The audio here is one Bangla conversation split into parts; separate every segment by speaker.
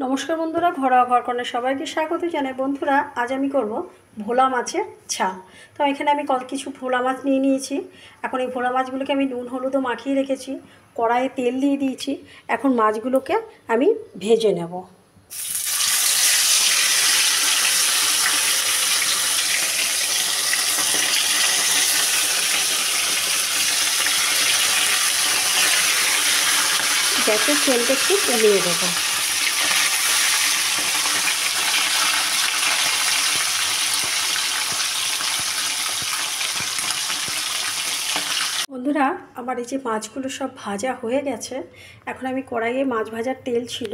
Speaker 1: নমস্কার বন্ধুরা, ঘরোয়া ঘরকন্যায় সবাইকে স্বাগত জানাই। বন্ধুরা, আজ আমি করব ভোলা মাছের ঝাল। তো এখানে আমি কিছু ভোলা মাছ নিয়ে নিয়েছি। এখন এই ভোলা মাছগুলোকে আমি নুন হলুদও মাখিয়ে রেখেছি, কড়াইয়ে তেল দিয়ে দিয়েছি। এখন মাছগুলোকে আমি ভেজে নেব। গ্যাসের তেলটা একটু কমিয়ে দেবো। বন্ধুরা, আমার এই যে মাছগুলো সব ভাজা হয়ে গেছে। এখন আমি কড়াইয়ে মাছ ভাজার তেল ছিল,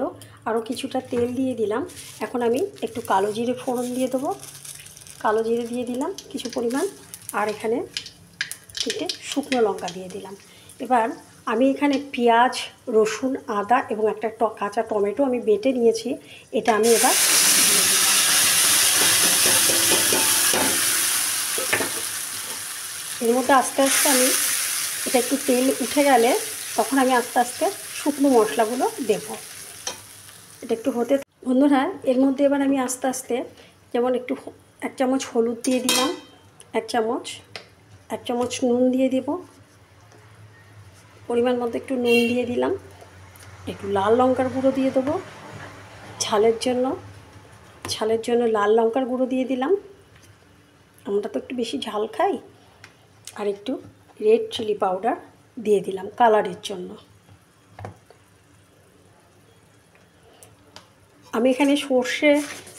Speaker 1: আরও কিছুটা তেল দিয়ে দিলাম। এখন আমি একটু কালো জিরে ফোড়ন দিয়ে দেবো। কালো জিরে দিয়ে দিলাম কিছু পরিমাণ, আর এখানে তিনটে শুকনো লঙ্কা দিয়ে দিলাম। এবার আমি এখানে পেঁয়াজ, রসুন, আদা এবং একটা কাঁচা টমেটো আমি বেটে নিয়েছি। এটা আমি এবার দিয়ে দিলাম। এর মধ্যে আস্তে আস্তে আমি এটা একটু তেল উঠে গেলে তখন আমি আস্তে আস্তে শুকনো মশলাগুলো দেব। এটা একটু হতে, বন্ধুরা, এর মধ্যে এবার আমি আস্তে আস্তে যেমন একটু 1 চামচ হলুদ দিয়ে দিলাম, 1 চামচ নুন দিয়ে দেব, পরিমাণ মতো একটু নুন দিয়ে দিলাম, একটু লাল লঙ্কার গুঁড়ো দিয়ে দেবো ঝালের জন্য লাল লঙ্কার গুঁড়ো দিয়ে দিলাম। আমরা তো একটু বেশি ঝাল খাই। আর একটু রেড চিলি পাউডার দিয়ে দিলাম কালারের জন্য। আমি এখানে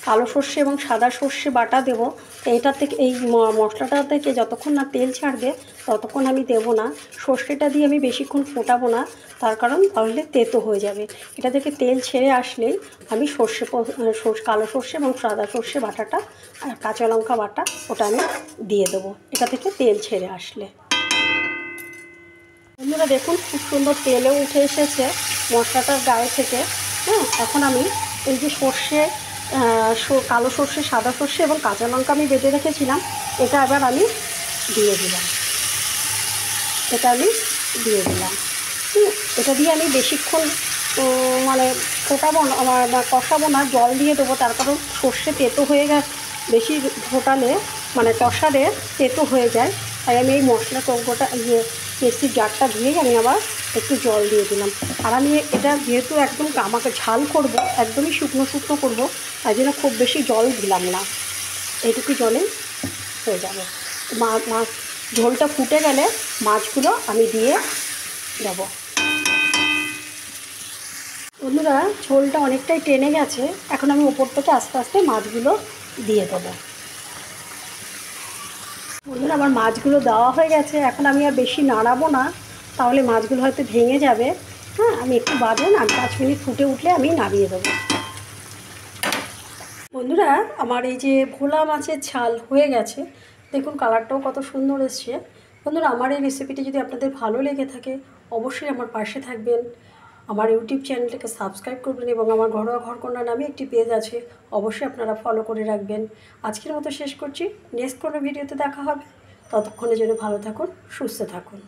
Speaker 1: কালো সর্ষে এবং সাদা সর্ষে বাটা দেবো। তো এটা থেকে এই মশলাটা থেকে যতক্ষণ না তেল ছাড়বে ততক্ষণ আমি দেব না। সর্ষেটা দিয়ে আমি বেশিক্ষণ ফোটাবো না, তার কারণ তাহলে তেতো হয়ে যাবে। এটা থেকে তেল ছেড়ে আসলেই আমি কালো সর্ষে এবং সাদা সর্ষে বাটাটা আর কাঁচা লঙ্কা বাটা ওটা আমি দিয়ে দেবো এটা থেকে তেল ছেড়ে আসলে। বন্ধুরা দেখুন, খুব সুন্দর তেলেও উঠে এসেছে মশলাটার গায়ে থেকে। এখন আমি এই যে কালো সর্ষে, সাদা সর্ষে এবং কাঁচা লঙ্কা আমি বেটে রেখেছিলাম, এটা এবার আমি দিয়ে দিলাম। এটা দিয়ে আমি বেশিক্ষণ ফোটাবো না, কষাবো না, জল দিয়ে দেবো। তার কারণ সর্ষে তেতো হয়ে বেশি ফোটালে কষালে তেতো হয়ে যায়। তাই আমি এই মশলা গোটা মিক্সির জারটা ধুয়েই আমি আবার একটু জল দিয়ে দিলাম। আর আমি এটা যেহেতু একদম আমাকে ঝাল করব, একদমই শুকনো করব, তাই জন্য খুব বেশি জল দিলাম না, এইটুকু জলে হয়ে যাবে। ঝোলটা ফুটে গেলে মাছগুলো আমি দিয়ে দেব। বন্ধুরা, ঝোলটা অনেকটাই টেনে গেছে। এখন আমি ওপর থেকে আস্তে আস্তে মাছগুলো দিয়ে দেবো। বন্ধুরা, আমার মাছগুলো দেওয়া হয়ে গেছে। এখন আমি আর বেশি নাড়াবো না, তাহলে মাছগুলো হয়তো ভেঙে যাবে। আমি একটু বাদে 5 মিনিট ফুটে উঠলে আমি নামিয়ে দেবো। বন্ধুরা, আমার এই যে ভোলা মাছের ঝাল হয়ে গেছে। দেখুন কালারটাও কত সুন্দর এসছে। বন্ধুরা, আমার এই রেসিপিটি যদি আপনাদের ভালো লেগে থাকে অবশ্যই আমার পাশে থাকবেন, আমার ইউটিউব চ্যানেলটাকে সাবস্ক্রাইব করবেন এবং আমার ঘরোয়া ঘরকন্যা নামে একটি পেজ আছে, অবশ্যই আপনারা ফলো করে রাখবেন। আজকের মতো শেষ করছি, নেক্সট কোনো ভিডিওতে দেখা হবে। ততক্ষণের জন্য ভালো থাকুন, সুস্থ থাকুন।